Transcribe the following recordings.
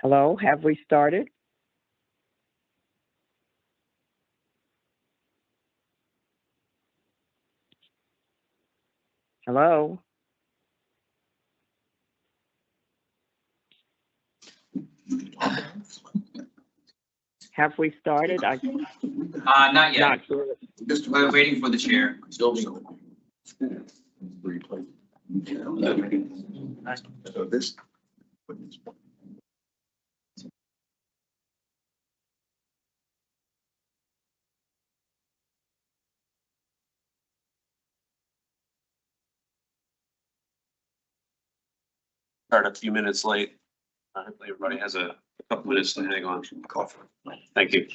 Hello, have we started? Hello? Have we started? Not yet. Not sure. We're waiting for the chair. So this. Start a few minutes late. Hopefully everybody has a couple minutes to hang on. Coffee. Thank you.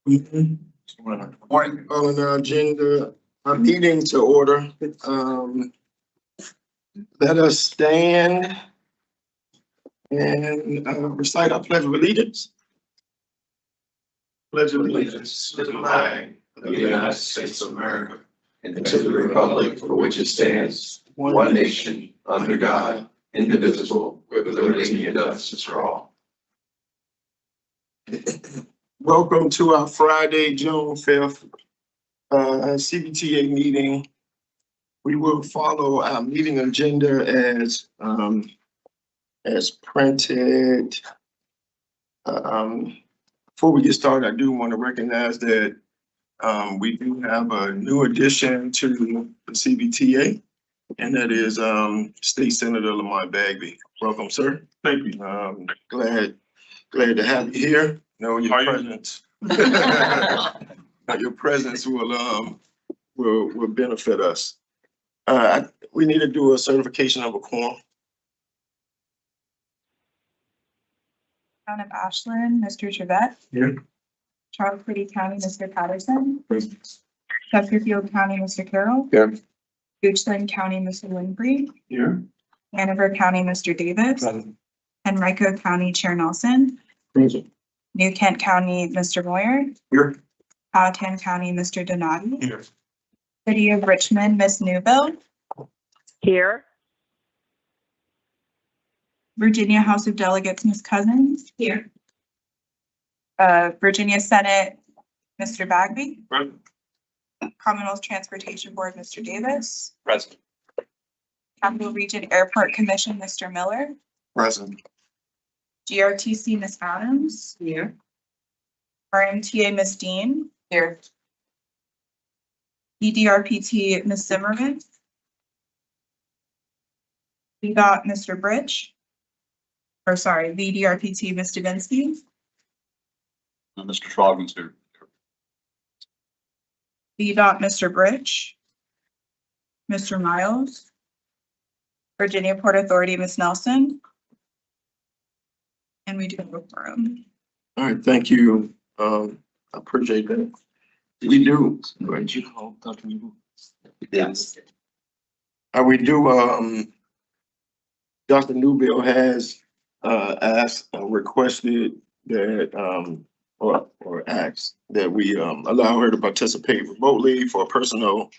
Morning. Calling our agenda, our meeting to order. Let us stand and recite our pledge of allegiance. Pledge of allegiance to the flag of the United States of America and to the republic for which it stands, one nation, under God, indivisible, with liberty and justice for all. Welcome to our Friday, June 5th, CVTA meeting. We will follow our meeting agenda as printed. Before we get started, I do want to recognize that we do have a new addition to the CVTA, and that is State Senator Lamont Bagby. Welcome, sir. Thank you. Glad to have you here. Know your presence. Your presence will benefit us. We need to do a certification of a quorum. Town of Ashland, Mr. Trevette. Here. Charles City County, Mr. Patterson. Chesterfield County, Mr. Carroll. Here. Goochland County, Mr. Winfrey. Here. Hanover County, Mr. Davis. Henrico County, Chair Nelson. Present. New Kent County, Mr. Moyer. Here. Powhatan County, Mr. Donati. Here. City of Richmond, Miss Newville. Here. Virginia House of Delegates, Ms. Cousins. Here. Virginia Senate, Mr. Bagby. Present. Commonwealth Transportation Board, Mr. Davis. Present. Capital Region Airport Commission, Mr. Miller. Present. GRTC, Ms. Adams. Here. RMTA, Ms. Dean. Here. EDRPT, Ms. Zimmerman. VDOT, Mr. Bridge. Or sorry, VDRPT, Ms. Davinsky. Mr. Scroggins here. VDOT, Mr. Bridge. Mr. Miles. Virginia Port Authority, Ms. Nelson. And we do have a forum. All right, thank you. I appreciate that. We do. Right, you call Dr. Newell? Yes. We do, Dr. Newbill has asked, requested that, or asked that we allow her to participate remotely for a personal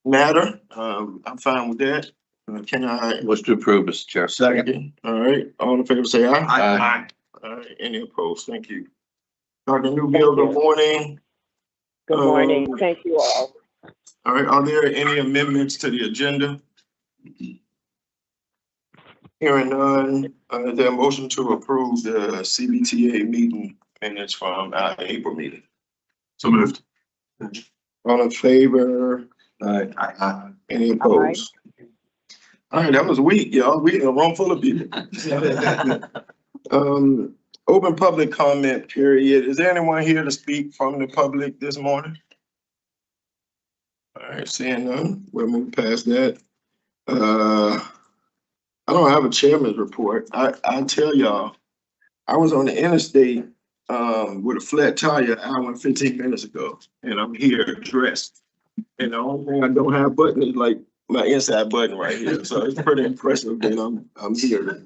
matter. I'm fine with that. Can I? Wish to approve, Mr. Chair. Second. All right, all in favor, say aye. Aye. All right, any opposed? Thank you. Dr. Newbill, good morning. Good morning. Thank you all. All right, are there any amendments to the agenda? Hearing none, is there a motion to approve the CVTA meeting minutes from our April meeting? So moved. All in favor? Aye. Any opposed? All right, that was weak, y'all. We in a room full of people. Open public comment period. Is there anyone here to speak from the public this morning? All right, seeing none, we'll move past that. I don't have a chairman's report. I tell y'all, I was on the interstate with a flat tire an hour and 15 minutes ago, and I'm here dressed. And the only thing I don't have button is like my inside button right here. So it's pretty impressive that I'm here.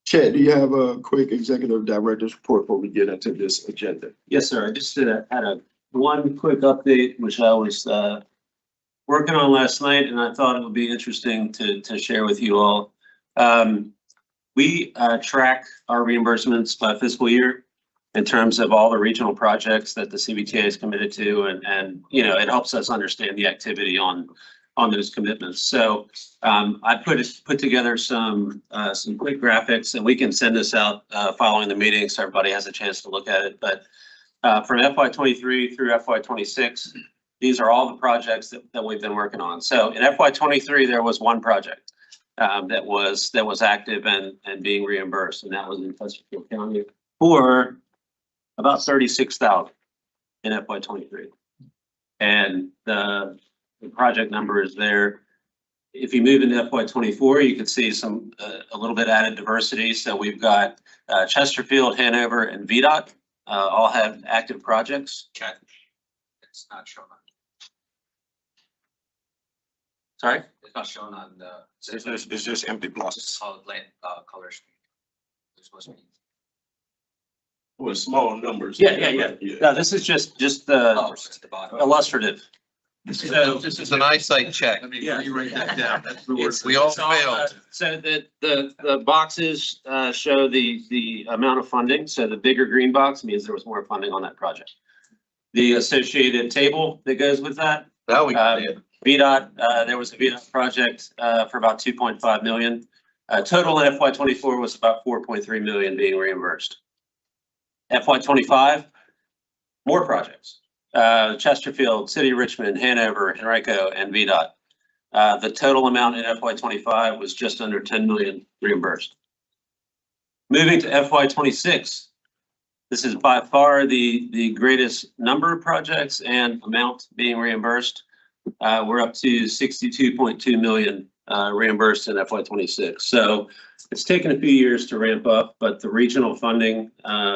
Chad, do you have a quick executive director's report before we get into this agenda? Yes, sir. I just had one quick update, which I was working on last night, and I thought it would be interesting to share with you all. We track our reimbursements by fiscal year in terms of all the regional projects that the CVTA is committed to, and you know, it helps us understand the activity on those commitments. So I put together some quick graphics, and we can send this out following the meeting so everybody has a chance to look at it. But from FY23 through FY26, these are all the projects that we've been working on. So in FY23, there was one project that was active and being reimbursed, and that was in Chesterfield County for about $36,000 in FY23. And the project number is there. If you move into FY24, you can see some a little bit added diversity. So we've got Chesterfield, Hanover, and VDOT all have active projects. Okay. It's not shown on, Sorry? it's not shown on the. It's just empty Just blocks. solid color screen. It's supposed to be. With small numbers. Yeah. No, this is just Oh, it's at the bottom. illustrative. This is an eyesight check. Yeah, you write that down. That's the word. We all It's failed. So the boxes show the amount of funding. So the bigger green box means there was more funding on that project. The associated table that goes with that, Now we can see it. VDOT, there was a VDOT project for about 2.5 million. Total in FY24 was about 4.3 million being reimbursed. FY25, more projects. Chesterfield, City of Richmond, Hanover, Henrico, and VDOT. The total amount in FY25 was just under 10 million reimbursed. Moving to FY26, this is by far the greatest number of projects and amount being reimbursed. We're up to 62.2 million reimbursed in FY26. So it's taken a few years to ramp up, but the regional funding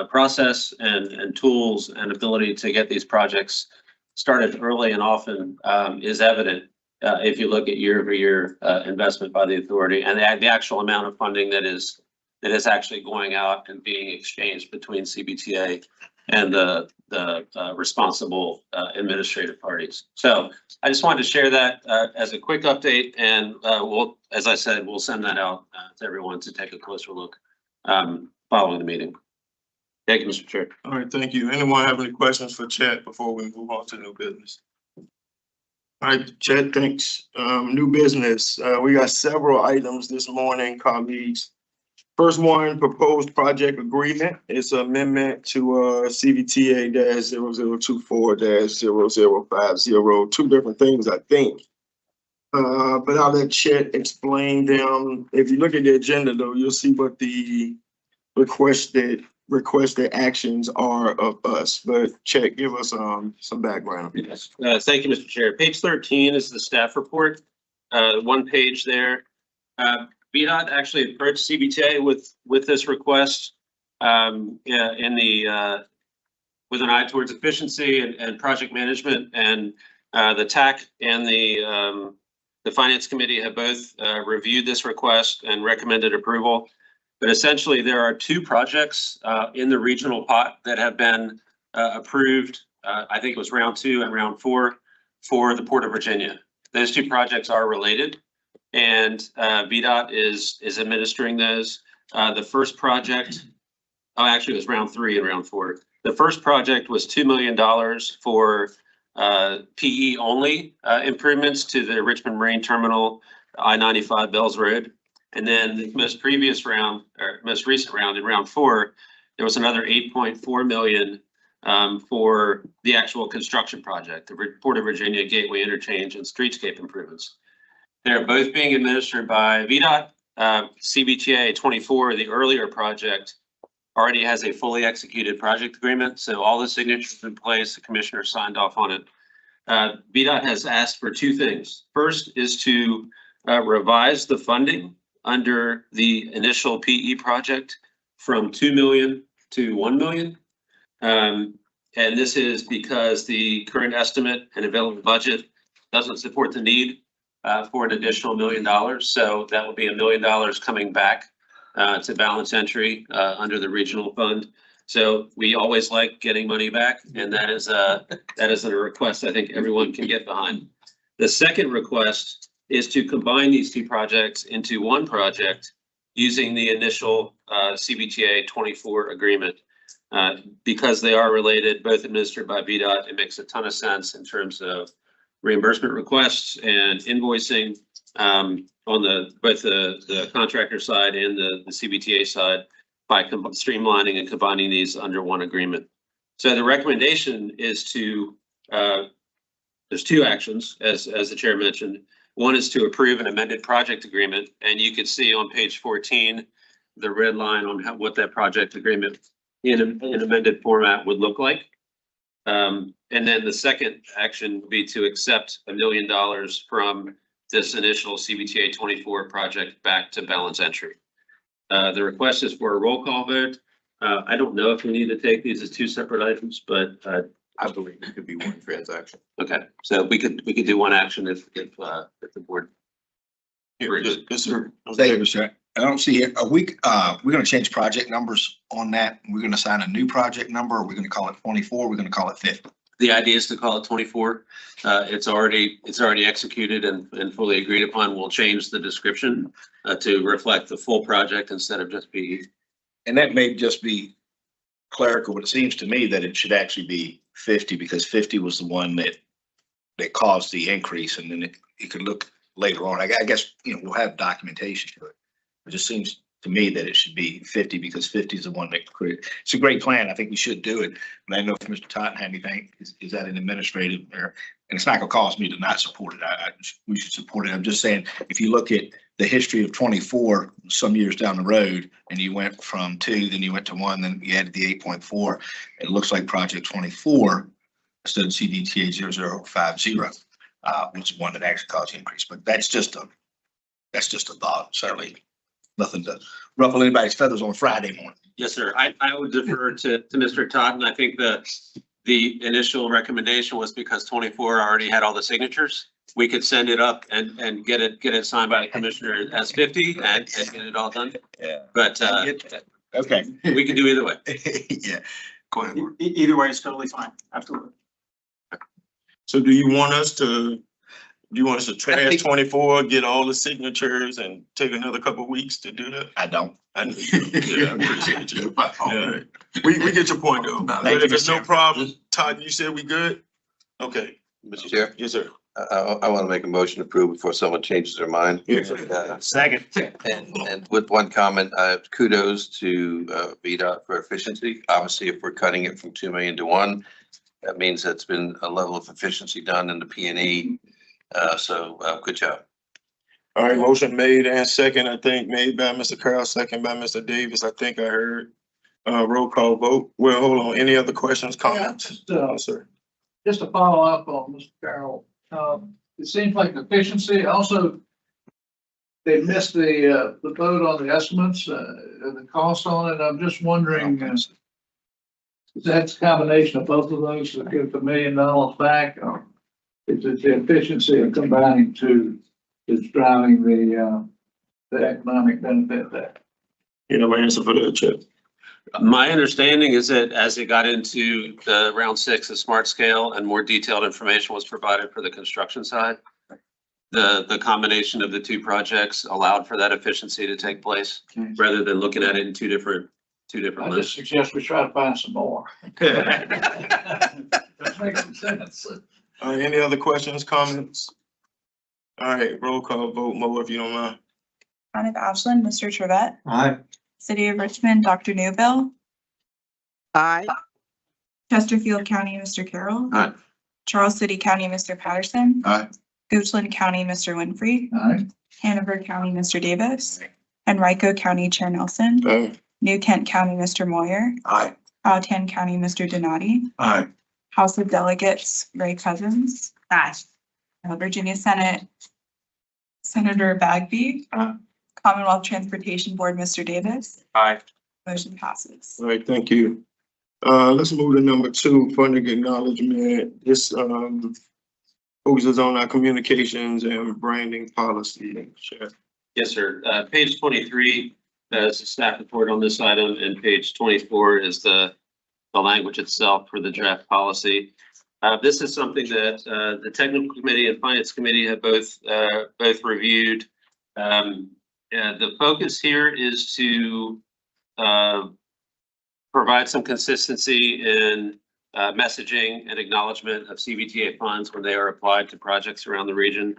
process and tools and ability to get these projects started early and often is evident if you look at year-over-year investment by the authority and the actual amount of funding that is actually going out and being exchanged between CVTA and the responsible administrative parties. So I just wanted to share that as a quick update, and we'll, as I said, we'll send that out to everyone to take a closer look following the meeting. Thank you, Mr. Chair. All right, thank you. Anyone have any questions for Chet before we move on to new business? All right, Chet, thanks. New business. We got several items this morning, colleagues. First one, proposed project agreement. It's an amendment to CVTA -0024-0050, two different things, I think. But I'll let Chet explain them. If you look at the agenda though, you'll see what the requested actions are of us. But Chet, give us some background. Yes. Thank you, Mr. Chair. Page 13 is the staff report. One page there. VDOT actually approached CVTA with this request with an eye towards efficiency and project management, and the TAC and the Finance Committee have both reviewed this request and recommended approval. But essentially, there are two projects in the regional pot that have been approved. I think it was round 2 and round 4 for the Port of Virginia. Those two projects are related, and VDOT is administering those. The first project, actually it was round 3 and round 4. The first project was $2 million for PE only improvements to the Richmond Marine Terminal, I-95 Bells Road. And then the most recent round, in round 4, there was another 8.4 million for the actual construction project, the Port of Virginia Gateway Interchange and streetscape improvements. They're both being administered by VDOT. CVTA 24, the earlier project, already has a fully executed project agreement. So all the signatures in place, the commissioner signed off on it. VDOT has asked for two things. First is to revise the funding under the initial PE project from 2 million to 1 million. And this is because the current estimate and available budget doesn't support the need for an additional $1 million. So that will be $1 million coming back to balance entry under the regional fund. So we always like getting money back, and that is a request I think everyone can get behind. The second request is to combine these two projects into one project using the initial CVTA 24 agreement. Because they are related, both administered by VDOT, it makes a ton of sense in terms of reimbursement requests and invoicing on both the contractor side and the CVTA side by streamlining and combining these under one agreement. So the recommendation is to, there's two actions, as the chair mentioned. One is to approve an amended project agreement, and you can see on page 14 the red line on what that project agreement in amended format would look like. And then the second action would be to accept $1 million from this initial CVTA 24 project back to balance entry. The request is for a roll call vote. I don't know if we need to take these as two separate items, but I believe it could be one transaction. okay. So we could do one action if the board. Yes, sir. Thank you, sir. I don't see it. We're going to change project numbers on that. We're going to assign a new project number. We're going to call it 24. We're going to call it 50. The idea is to call it 24. It's already executed and fully agreed upon. We'll change the description to reflect the full project instead of just be. And that may just be clerical, but it seems to me that it should actually be 50 because 50 was the one that caused the increase, and then it could look later on. I guess, we'll have documentation to it. It just seems to me that it should be 50 because 50 is the one that created. It's a great plan. I think we should do it. But I know if Mr. Totten had anything, is that an administrative error? And it's not gonna cost me to not support it. We should support it. I'm just saying, if you look at the history of 24, some years down the road, and you went from 2, then you went to 1, then you added the 8.4, it looks like project 24 instead of CVTA 0050 was one that actually caused the increase. But that's just a thought. Certainly nothing to ruffle anybody's feathers on Friday morning. Yes, sir. I would defer to Mr. Totten. I think the initial recommendation was because 24 already had all the signatures. We could send it up and get it signed by the commissioner as 50 and get it all done. Yeah. But Okay. we can do either way. Yeah. Go ahead, Mark. Either way is totally fine. Absolutely. So do you want us to trash think- 24, get all the signatures and take another couple of weeks to do that? I don't. I know you do. Yeah, I appreciate you. Yeah. We get your point though. But Thank you, if it's no Mr. problem, Todd, you said we good? Okay. Mr. Chair, Yes, sir. I want to make a motion to approve before someone changes their mind. Yes. Second. And with one comment, kudos to VDOT for efficiency. Obviously, if we're cutting it from 2 million to 1, that means that's been a level of efficiency done in the P&E. So good job. All right, motion made and second, I think, made by Mr. Carroll, second by Mr. Davis. I think I heard roll call vote. Well, hold on. Any other questions, comments? Yes, sir. Just to follow up on Mr. Carroll, it seems like efficiency, also, they missed the vote on the estimates, the cost on it. I'm just wondering, that's a combination of both of those to get $1 million back, or is it the efficiency of combining two that's driving the economic benefit there? You know my answer for that, Chip. My understanding is that as it got into the round 6 of smart scale and more detailed information was provided for the construction side, the combination of the two projects allowed for that efficiency to take place rather than looking at it in two different I just lists. suggest we try to find some more. That makes some sense. Any other questions, comments? All right, roll call vote, Mo, if you don't mind. Town of Ashland, Mr. Trevette. Aye. City of Richmond, Dr. Newbill. Aye. Chesterfield County, Mr. Carroll. Aye. Charles City County, Mr. Patterson. Aye. Goochland County, Mr. Winfrey. Aye. Hanover County, Mr. Davis. Henrico County, Chair Nelson. New Kent County, Mr. Moyer. Aye. Powhatan County, Mr. Donati. Aye. House of Delegates, Ray Cousins. Aye. Virginia Senate, Senator Bagby. Aye. Commonwealth Transportation Board, Mr. Davis. Aye. Motion passes. All right, thank you. Let's move to number 2, funding acknowledgement. This focuses on our communications and branding policy. Chair. Yes, sir. Page 23 is a staff report on this item, and page 24 is the language itself for the draft policy. This is something that the technical committee and finance committee have both reviewed. The focus here is to provide some consistency in messaging and acknowledgement of CVTA funds when they are applied to projects around the region.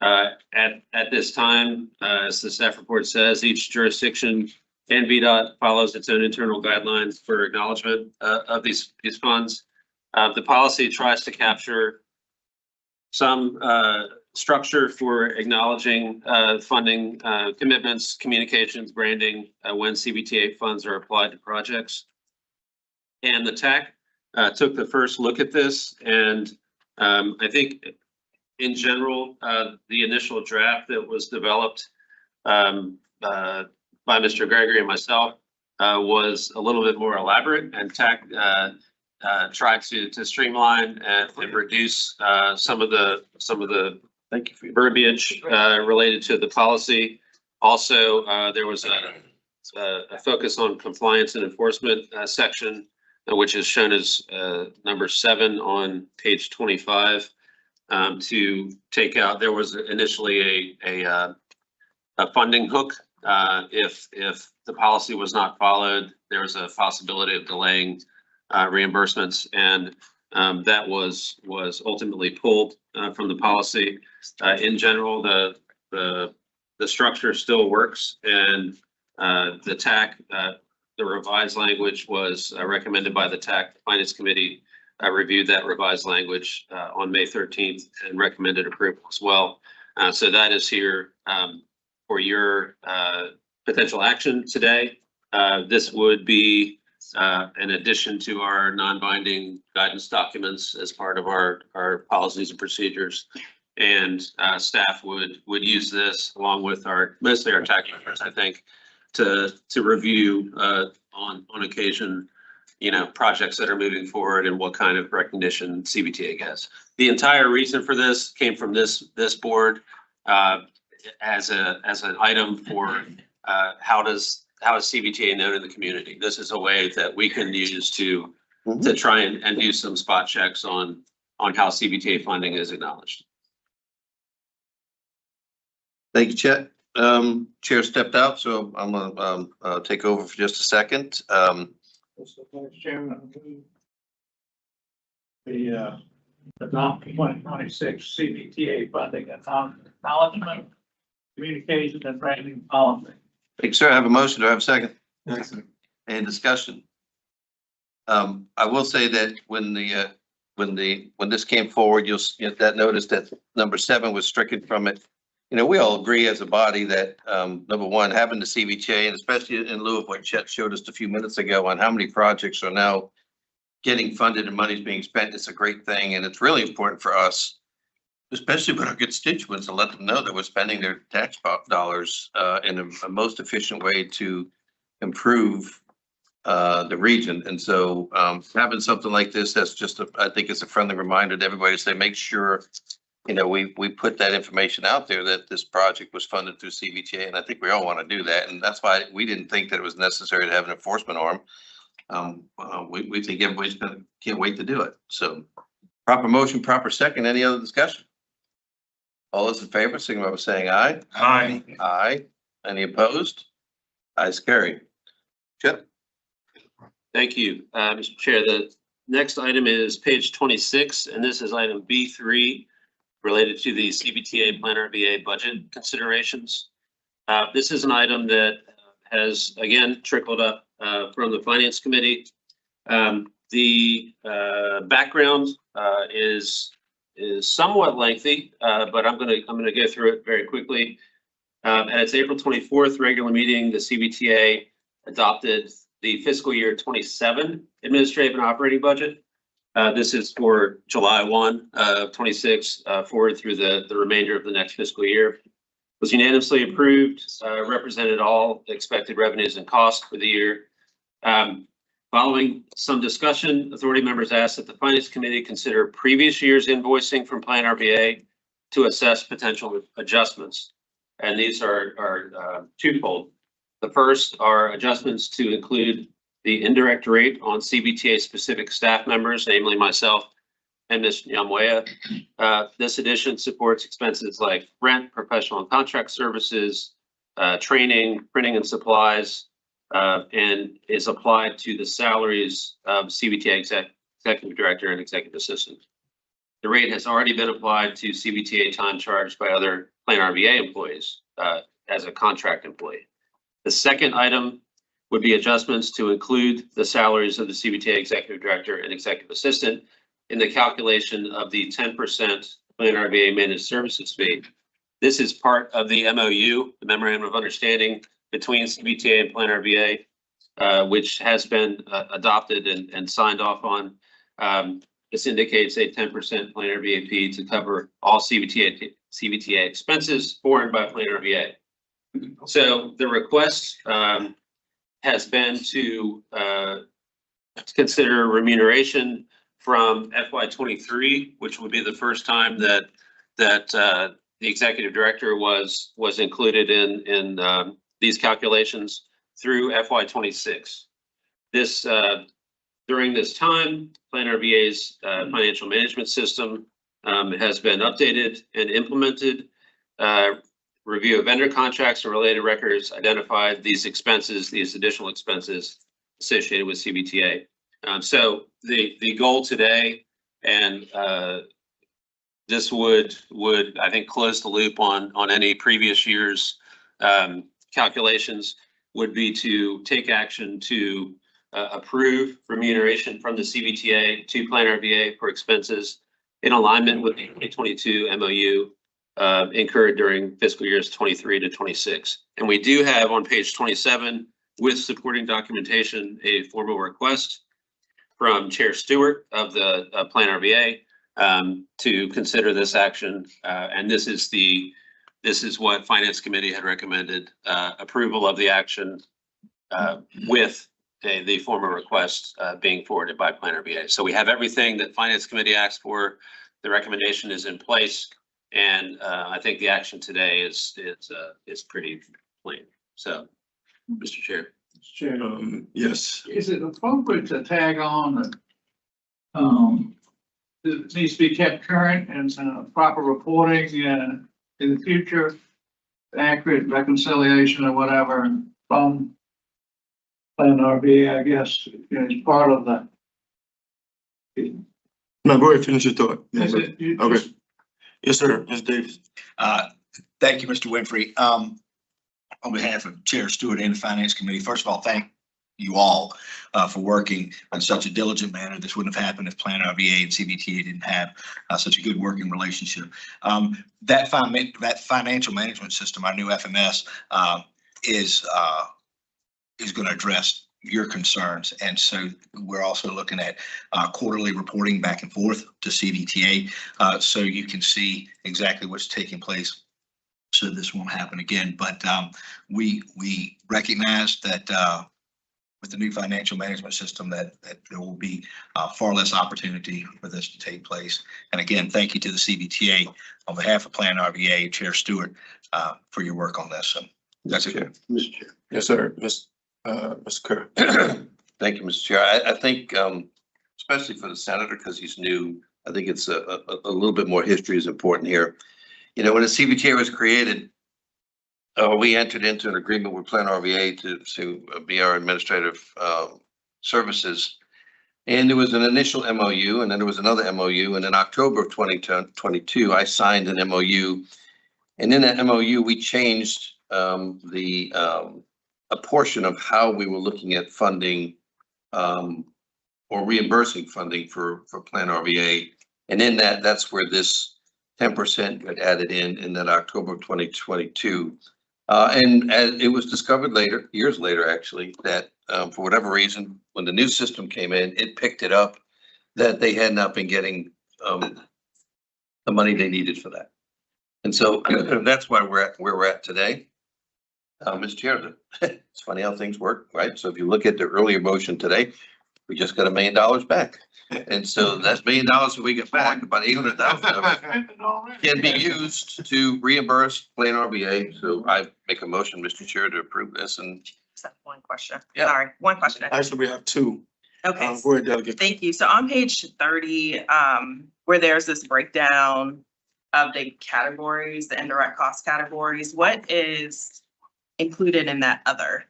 At this time, as the staff report says, each jurisdiction and VDOT follows its own internal guidelines for acknowledgement of these funds. The policy tries to capture some structure for acknowledging funding commitments, communications, branding when CVTA funds are applied to projects. And the TAC took the first look at this, and I think in general, the initial draft that was developed by Mr. Gregory and myself was a little bit more elaborate, and TAC tried to streamline and reduce some of the verbiage related to the policy. Also, there was a focus on compliance and enforcement section which is shown as number 7 on page 25, to take out. There was initially a funding hook. If the policy was not followed, there was a possibility of delaying reimbursements, and that was ultimately pulled from the policy. In general, the structure still works, and the TAC, the revised language was recommended by the TAC Finance Committee. I reviewed that revised language on May 13th and recommended approval as well. So that is here for your potential action today. This would be in addition to our non-binding guidance documents as part of our policies and procedures. And staff would use this along with mostly our TAC members, I think, to review on occasion, projects that are moving forward and what kind of recognition CVTA gets. The entire reason for this came from this board as an item for how is CVTA known in the community. This is a way that we can use to try and do some spot checks on how CVTA funding is acknowledged. Thank you, Chet. Chair stepped out, so I'm gonna take over for just a second. Mr. Vice Chairman, the adopt 2026 CVTA funding acknowledgement, communication and branding policy. Thank you, sir. I have a motion. Do I have a second? Any discussion? I will say that when this came forward, you'll that notice that number 7 was stricken from it. We all agree as a body that number one, having the CVTA, and especially in lieu of what Chet showed us a few minutes ago on how many projects are now getting funded and money's being spent, it's a great thing. And it's really important for us, especially with our constituents, to let them know that we're spending their tax dollars in a most efficient way to improve the region. And so having something like this, that's just, I think it's a friendly reminder to everybody to say, make sure, we put that information out there that this project was funded through CVTA. And I think we all want to do that. And that's why we didn't think that it was necessary to have an enforcement arm. We think everybody's can't wait to do it. So proper motion, proper second. Any other discussion? All those in favor, signify by saying aye. Aye. Aye. Any opposed? Ayes carry. Chip? Thank you, Mr. Chair. The next item is page 26, and this is item B3 related to the CVTA Plan RBA budget considerations. This is an item that has, again, trickled up from the Finance Committee. The background is somewhat lengthy, but I'm gonna go through it very quickly. At its April 24th regular meeting, the CVTA adopted the fiscal year 27 administrative and operating budget. This is for July 1 of 26 forward through the remainder of the next fiscal year. Was unanimously approved, represented all expected revenues and costs for the year. Following some discussion, authority members asked that the Finance Committee consider previous year's invoicing from Plan RBA to assess potential adjustments. And these are twofold. The first are adjustments to include the indirect rate on CVTA specific staff members, namely myself and Ms. Nyamweya. This addition supports expenses like rent, professional and contract services, training, printing and supplies, and is applied to the salaries of CVTA executive director and executive assistant. The rate has already been applied to CVTA time charged by other Plan RBA employees as a contract employee. The second item would be adjustments to include the salaries of the CVTA executive director and executive assistant in the calculation of the 10% Plan RBA managed services fee. This is part of the MOU, the Memorandum of Understanding between CVTA and Plan RBA, which has been adopted and signed off on. This indicates a 10% Plan RBA fee to cover all CVTA expenses borne by Plan RBA. So the request has been to consider remuneration from FY23, which would be the first time that the executive director was included in these calculations through FY26. This During this time, Plan RVA's financial management system has been updated and implemented. Review of vendor contracts and related records identified these expenses, these additional expenses associated with CVTA. So the goal today, and this would I think close the loop on any previous year's calculations, would be to take action to approve remuneration from the CVTA to Plan RVA for expenses in alignment with the 2022 MOU incurred during fiscal years 23 to 26. And we do have on page 27 with supporting documentation a formal request from Chair Stewart of the Plan RVA to consider this action. And this is what Finance Committee had recommended, approval of the action with the formal request being forwarded by Plan RVA. So we have everything that Finance Committee asked for. The recommendation is in place, and I think the action today is pretty plain. So, Mr. Chair. Yes. Is it appropriate to tag on that it needs to be kept current and proper reporting in the future, accurate reconciliation or whatever from Plan RVA, I guess, is part of the. No, go ahead, finish your thought. Is it- you Okay. just- Yes, sir. Ms. Davis. Thank you, Mr. Winfrey. On behalf of Chair Stewart and the Finance Committee, first of all, thank you all for working in such a diligent manner. This wouldn't have happened if Plan RVA and CVTA didn't have such a good working relationship. That financial management system, our new FMS, is going to address your concerns. And so we're also looking at quarterly reporting back and forth to CVTA, so you can see exactly what's taking place, so this won't happen again. But we recognize that with the new financial management system that there will be far less opportunity for this to take place. And again, thank you to the CVTA on behalf of Plan RVA, Chair Stewart, for your work on this. So that's it. Mr. Chair. Yes, sir. Mr. Kerr. Thank you, Mr. Chair. I think, especially for the senator, because he's new, I think it's a little bit more history is important here. You know, when the CVTA was created, we entered into an agreement with Plan RVA to be our administrative services. And there was an initial MOU, and then there was another MOU. And in October of 2022, I signed an MOU. And in that MOU, we changed a portion of how we were looking at funding or reimbursing funding for Plan RVA. And in that's where this 10% got added in that October of 2022. And as it was discovered later, years later, actually, that for whatever reason, when the new system came in, it picked it up that they had not been getting the money they needed for that. And so that's why we're at where we're at today. Mr. Chair, it's funny how things work, right? So if you look at the earlier motion today, we just got $1 million back. And so that's $1 million that we get back, about 800,000 of it can be used to reimburse Plan RVA. So I make a motion, Mr. Chair, to approve this. And Except one question. Yeah. Sorry, one question. Actually, we have two. Okay, Go ahead, Delegate. thank you. So on page 30, where there's this breakdown of the categories, the indirect cost categories, what is included in that other?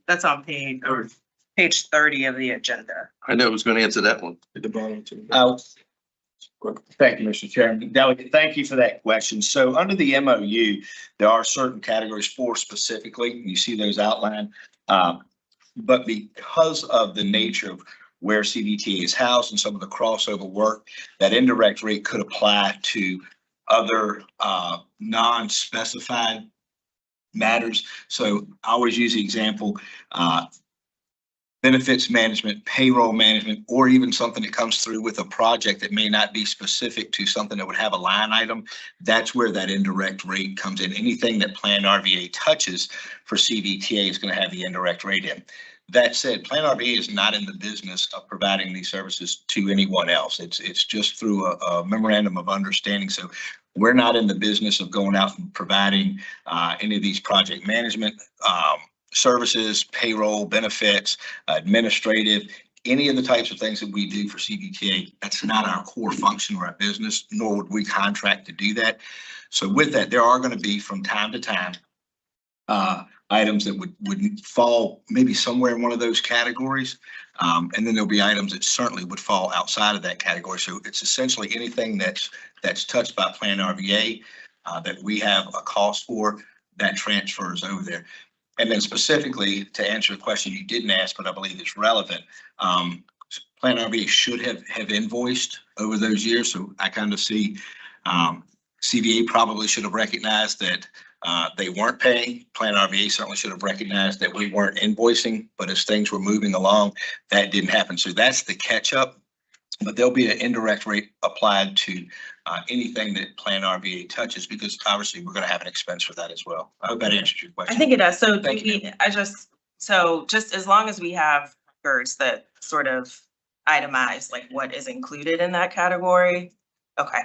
That's on page 30 of the agenda. I know I was going to answer that one. At the bottom too. Thank you, Mr. Chairman. Delegate, thank you for that question. So under the MOU, there are certain categories for specifically, you see those outlined. But because of the nature of where CVTA is housed and some of the crossover work, that indirect rate could apply to other non-specified matters. So I always use the example, benefits management, payroll management, or even something that comes through with a project that may not be specific to something that would have a line item. That's where that indirect rate comes in. Anything that Plan RVA touches for CVTA is going to have the indirect rate in. That said, Plan RVA is not in the business of providing these services to anyone else. It's just through a memorandum of understanding. So we're not in the business of going out and providing any of these project management services, payroll, benefits, administrative, any of the types of things that we do for CVTA, that's not our core function of our business, nor would we contract to do that. So with that, there are going to be from time to time items that would fall maybe somewhere in one of those categories. And then there'll be items that certainly would fall outside of that category. So it's essentially anything that's touched by Plan RVA that we have a cost for, that transfers over there. And then specifically to answer a question you didn't ask, but I believe it's relevant, Plan RVA should have invoiced over those years. So I kind of see CVA probably should have recognized that they weren't paying. Plan RVA certainly should have recognized that we weren't invoicing, but as things were moving along, that didn't happen. So that's the catch up. But there'll be an indirect rate applied to anything that Plan RVA touches, because obviously we're going to have an expense for that as well. I hope that answers your question. I think it does. So do Thank you. just as long as we have records that sort of itemize like what is included in that category. Okay.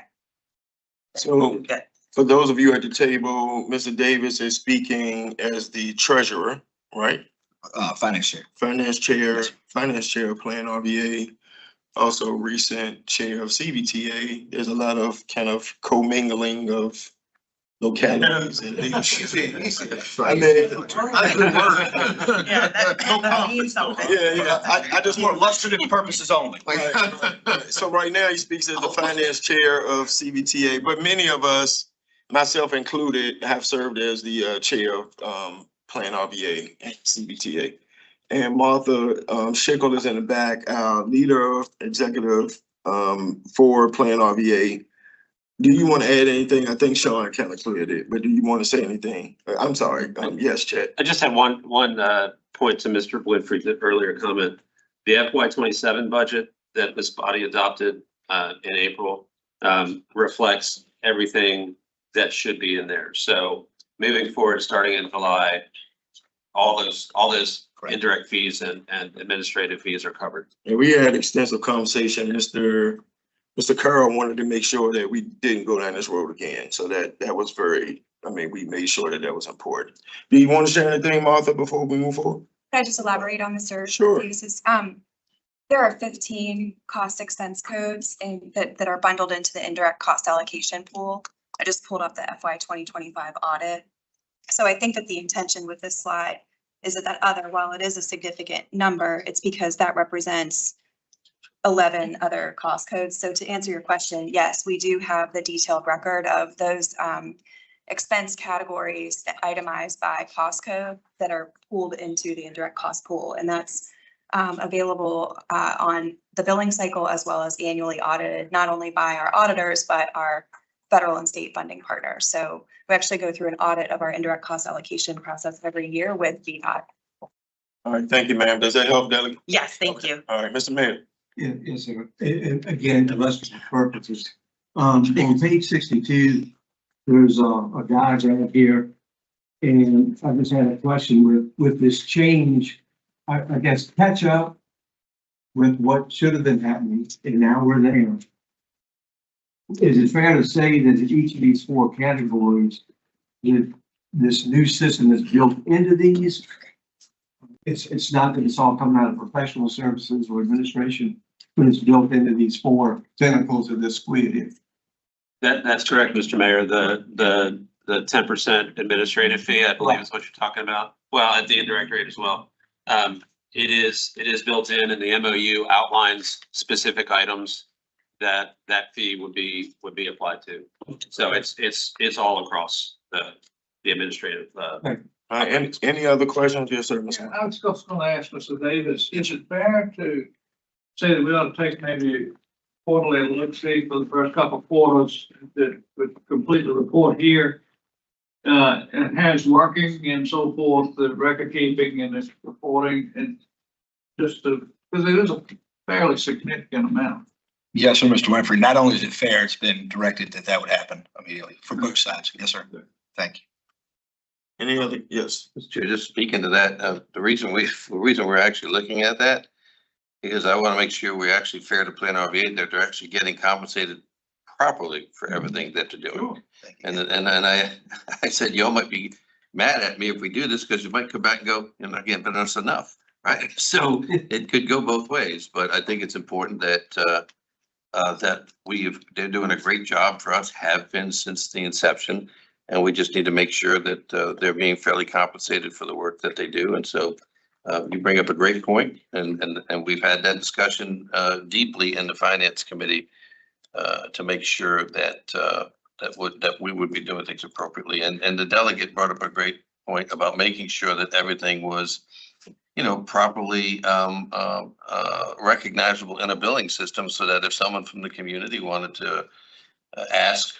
So Good. for those of you at the table, Mr. Davis is speaking as the treasurer, right? Finance chair. Finance chair of Plan RVA, also recent chair of CVTA. There's a lot of kind of commingling of localities and leadership. I mean, Yeah, that means something. yeah. I just For want illustrative purposes only. So right now he speaks as the finance chair of CVTA, but many of us, myself included, have served as the chair of Plan RVA and CVTA. And Martha Schickel is in the back, our leader, executive for Plan RVA. Do you want to add anything? I think Sean kind of cleared it, but do you want to say anything? I'm sorry. Yes, Chet. I just have one point to Mr. Winfrey's earlier comment. The FY27 budget that this body adopted in April reflects everything that should be in there. So moving forward, starting in July, all those indirect fees and administrative fees are covered. And we had extensive conversation. Mr. Carroll wanted to make sure that we didn't go down this road again. So that was very, we made sure that was important. Do you want to share anything, Martha, before we move forward? Can I just elaborate on Mr. Sure. Davis's? There are 15 cost expense codes that are bundled into the indirect cost allocation pool. I just pulled up the FY 2025 audit. So I think that the intention with this slide is that other, while it is a significant number, it's because that represents 11 other cost codes. So to answer your question, yes, we do have the detailed record of those expense categories itemized by cost code that are pooled into the indirect cost pool. And that's available on the billing cycle as well as annually audited, not only by our auditors, but our federal and state funding partners. So we actually go through an audit of our indirect cost allocation process every year with VDOT. All right, thank you, ma'am. Does that help, Delegate? Yes, thank you. All right, Mr. Mayor. Yes, sir. And again, to illustrative purposes, on page 62, there's a diagram here. And I just had a question with this change, I guess, catch up with what should have been happening, and now we're there. Is it fair to say that in each of these four categories, this new system is built into these? It's not that it's all coming out of professional services or administration, but it's built into these four tentacles of this squid. That's correct, Mr. Mayor. The 10% administrative fee, I believe is what you're talking about. Well, at the indirect rate as well. It is built in, and the MOU outlines specific items that fee would be applied to. So it's all across the administrative. Any other questions? Yes, sir. Mr. I was just going to ask Mr. Davis, is it fair to say that we ought to take maybe quarterly look-see for the first couple of quarters that would complete the report here and has working and so forth, the record keeping and its reporting, and just to, because it is a fairly significant amount. Yes, sir, Mr. Winfrey. Not only is it fair, it's been directed that would happen immediately for both sides. Yes, sir. Thank you. Any other? Yes. Mr. Chair, just speaking to that, the reason we're actually looking at that is I want to make sure we're actually fair to Plan RVA, that they're actually getting compensated properly for everything that they're doing. And I said, y'all might be mad at me if we do this, because you might come back and go, you're not giving us enough, right? So it could go both ways, but I think it's important that they're doing a great job for us, have been since the inception. And we just need to make sure that they're being fairly compensated for the work that they do. And so you bring up a great point, and we've had that discussion deeply in the finance committee to make sure that we would be doing things appropriately. And the delegate brought up a great point about making sure that everything was, properly recognizable in a billing system, so that if someone from the community wanted to ask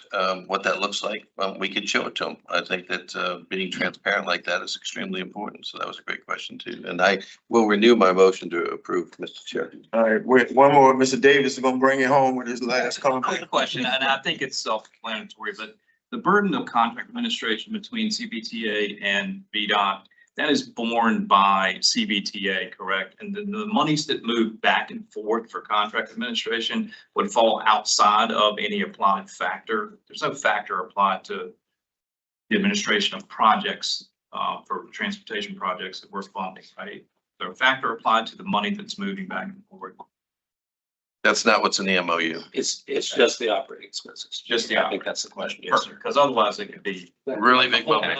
what that looks like, we could show it to them. I think that being transparent like that is extremely important. So that was a great question too. And I will renew my motion to approve, Mr. Chair. All right, wait, one more. Mr. Davis is gonna bring it home with his last I have comment. a question, and I think it's self-explanatory, but the burden of contract administration between CVTA and VDOT, that is borne by CVTA, correct? And the monies that move back and forth for contract administration would fall outside of any applied factor. There's no factor applied to the administration of projects for transportation projects that we're funding, right? So a factor applied to the money that's moving back and forth. That's not what's in the MOU. It's just the operating expenses. Just the I think that's the question. Yes, sir. Because otherwise it could be. Really big moment.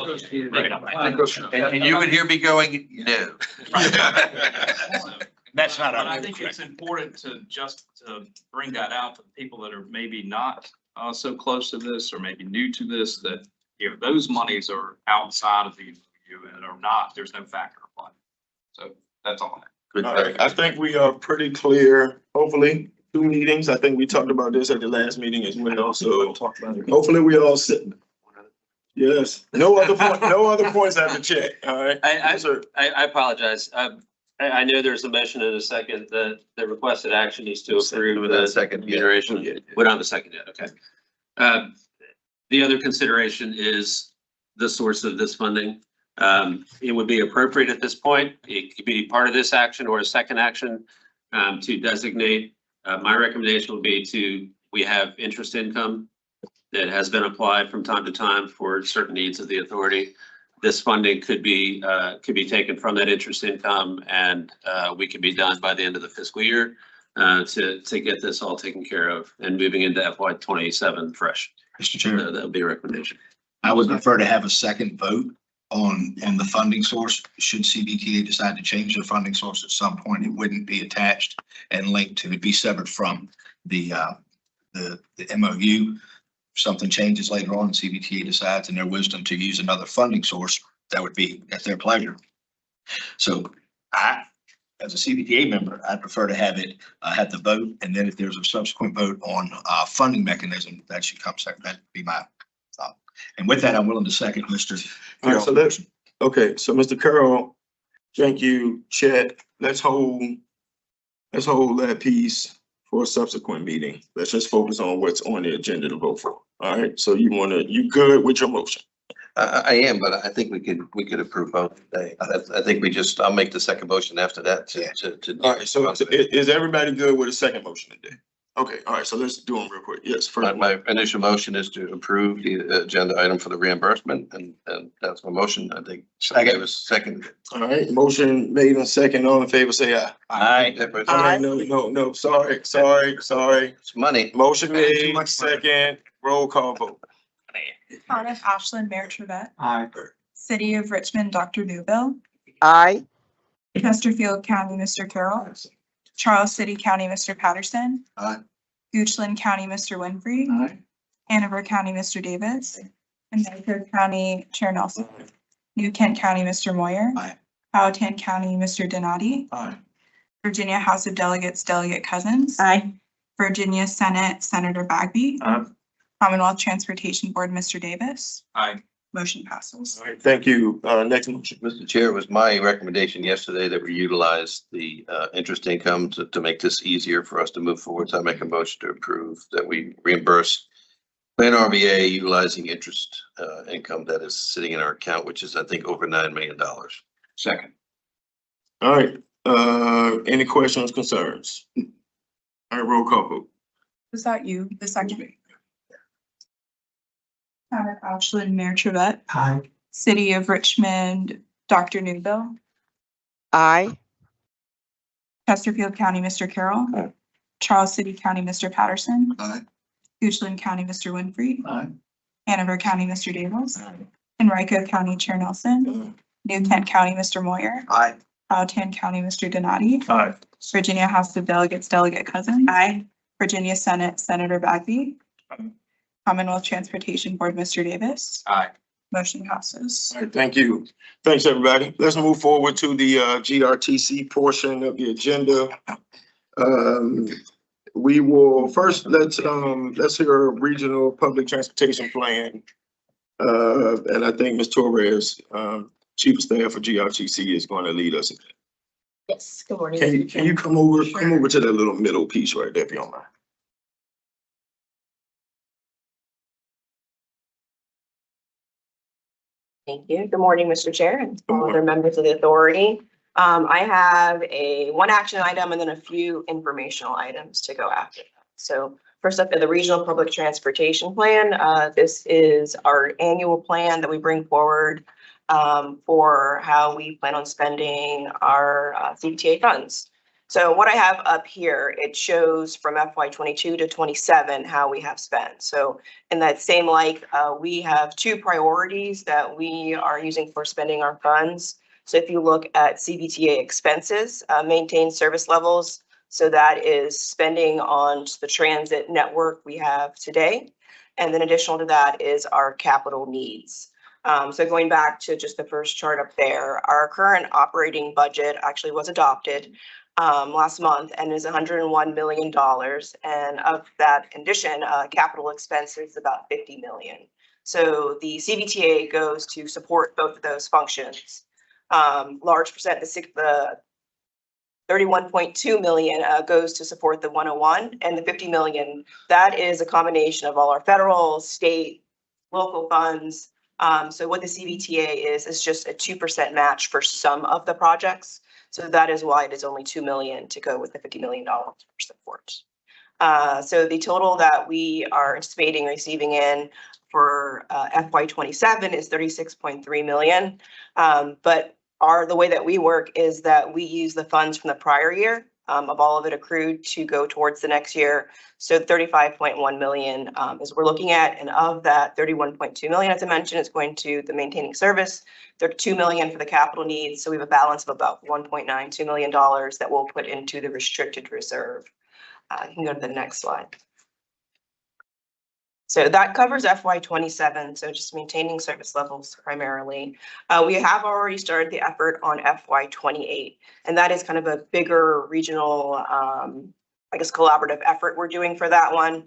And you would hear me going, no. That's not But I our. think it's important to bring that out to people that are maybe not so close to this or maybe new to this, that those monies are outside of the MOU and are not, there's no factor applied. So that's all I have. Good. All right, I think we are pretty clear, hopefully, 2 meetings. I think we talked about this at the last meeting as well, so hopefully we all sit. Yes, no other points I have to check, all right? Yes, sir. I apologize. I know there's a motion in a second that the requested action needs to approve the Second, yeah. remuneration. We don't have a second yet, okay. The other consideration is the source of this funding. It would be appropriate at this point, it could be part of this action or a second action to designate. My recommendation would be we have interest income that has been applied from time to time for certain needs of the authority. This funding could be taken from that interest income, and we could be done by the end of the fiscal year to get this all taken care of and moving into FY27 fresh. Mr. Chair, That would be a recommendation. I would prefer to have a second vote on the funding source. Should CVTA decide to change their funding source at some point, it wouldn't be attached and linked to, it'd be separate from the MOU. If something changes later on and CVTA decides in their wisdom to use another funding source, that would be at their pleasure. So as a CVTA member, I'd prefer to have it, have the vote, and then if there's a subsequent vote on funding mechanism, that should come second. That'd be my thought. And with that, I'm willing to second Mr. All right, so Mr. Carroll, thank you, Chet. Let's hold that piece for a subsequent meeting. Let's just focus on what's on the agenda to vote for. All right, so you good with your motion? I am, but I think we could approve both today. I think I'll make the second motion after that to. All right, so is everybody good with a second motion today? Okay, all right, so let's do them real quick. Yes, first. My initial motion is to approve the agenda item for the reimbursement, and that's my motion. I think I was second. All right, motion made and second. All in favor, say aye. Aye. No, sorry. It's money. Motion made, second, roll call vote. Town of Ashland, Mayor Trevette. Aye. City of Richmond, Dr. Newbill. Aye. Chesterfield County, Mr. Carroll. Charles City County, Mr. Patterson. Aye. Goochland County, Mr. Winfrey. Aye. Hanover County, Mr. Davis. And Medford County, Chair Nelson. New Kent County, Mr. Moyer. Aye. Powhatan County, Mr. Donati. Aye. Virginia House of Delegates, Delegate Cousins. Aye. Virginia Senate, Senator Bagby. Aye. Commonwealth Transportation Board, Mr. Davis. Aye. Motion passes. All right, thank you. Next motion. Mr. Chair, it was my recommendation yesterday that we utilize the interest income to make this easier for us to move forward. So I make a motion to approve that we reimburse Plan RBA utilizing interest income that is sitting in our account, which is, I think, over $9 million. Second. All right, any questions, concerns? All right, roll call vote. Was that you, the second? Town of Ashland, Mayor Trevette. Aye. City of Richmond, Dr. Newbill. Aye. Chesterfield County, Mr. Carroll. Aye. Charles City County, Mr. Patterson. Aye. Goochland County, Mr. Winfrey. Aye. Hanover County, Mr. Davis. Enrico County, Chair Nelson. New Kent County, Mr. Moyer. Aye. Powhatan County, Mr. Donati. Aye. Virginia House of Delegates, Delegate Cousins. Aye. Virginia Senate, Senator Bagby. Aye. Commonwealth Transportation Board, Mr. Davis. Aye. Motion passes. All right, thank you. Thanks, everybody. Let's move forward to the GRTC portion of the agenda. We will first, let's hear a regional public transportation plan. And I think Ms. Torres, Chief of Staff for GRTC, is going to lead us. Yes, good morning. Can you come over to that little middle piece right there, if you don't mind? Thank you. Good morning, Mr. Chair and all other members of the authority. I have one action item and then a few informational items to go after. So first up, the Regional Public Transportation Plan. This is our annual plan that we bring forward for how we plan on spending our CVTA funds. So what I have up here, it shows from FY22 to 27 how we have spent. So in that same light, we have two priorities that we are using for spending our funds. So if you look at CVTA expenses, maintain service levels. So that is spending on the transit network we have today. And then additional to that is our capital needs. So going back to just the first chart up there, our current operating budget actually was adopted last month and is $101 million. And of that condition, capital expenses about $50 million. So the CVTA goes to support both of those functions. Large percent, the 31.2 million goes to support the 101, and the 50 million, that is a combination of all our federal, state, local funds. So what the CVTA is just a 2% match for some of the projects. So that is why it is only 2 million to go with the $50 million for support. So the total that we are anticipating receiving in for FY27 is 36.3 million. But the way that we work is that we use the funds from the prior year of all of it accrued to go towards the next year. So 35.1 million is we're looking at, and of that 31.2 million, as I mentioned, is going to the maintaining service. There are 2 million for the capital needs. So we have a balance of about $1.92 million that we'll put into the restricted reserve. You can go to the next slide. So that covers FY27, so just maintaining service levels primarily. We have already started the effort on FY28, and that is kind of a bigger regional, I guess, collaborative effort we're doing for that one.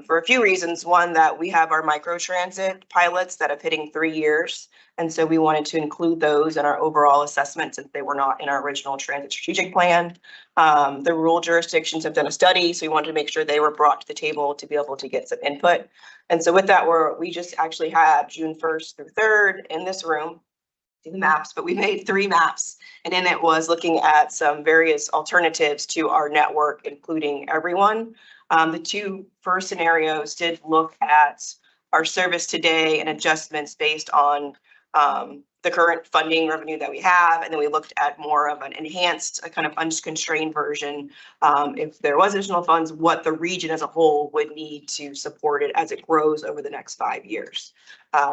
For a few reasons. One, that we have our microtransit pilots that have hitting 3 years. And so we wanted to include those in our overall assessment since they were not in our original transit strategic plan. The rural jurisdictions have done a study, so we wanted to make sure they were brought to the table to be able to get some input. And so with that, we just actually had June 1st through 3rd in this room, the maps, but we made 3 maps. And then it was looking at some various alternatives to our network, including everyone. The 2 first scenarios did look at our service today and adjustments based on the current funding revenue that we have. And then we looked at more of an enhanced, a kind of unconstrained version. If there was additional funds, what the region as a whole would need to support it as it grows over the next 5 years.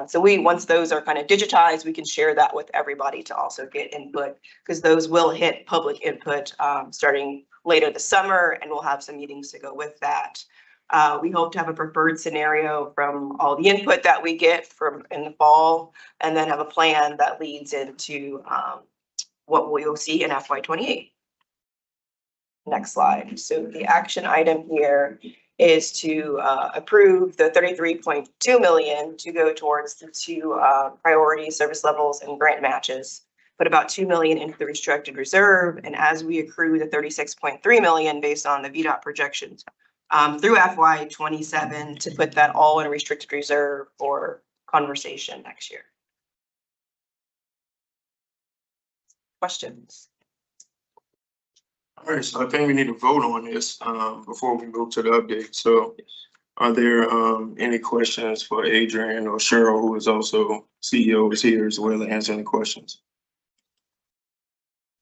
So once those are kind of digitized, we can share that with everybody to also get input, because those will hit public input starting later this summer, and we'll have some meetings to go with that. We hope to have a preferred scenario from all the input that we get from in the fall, and then have a plan that leads into what we'll see in FY28. Next slide. So the action item here is to approve the 33.2 million to go towards the 2 priority service levels and grant matches. Put about 2 million into the restricted reserve, and as we accrue the 36.3 million based on the VDOT projections through FY27 to put that all in a restricted reserve for conversation next year. Questions? All right, so I think we need to vote on this before we move to the update. So Are there any questions for Adrian or Cheryl, who is also CEO, is here as well, to answer any questions?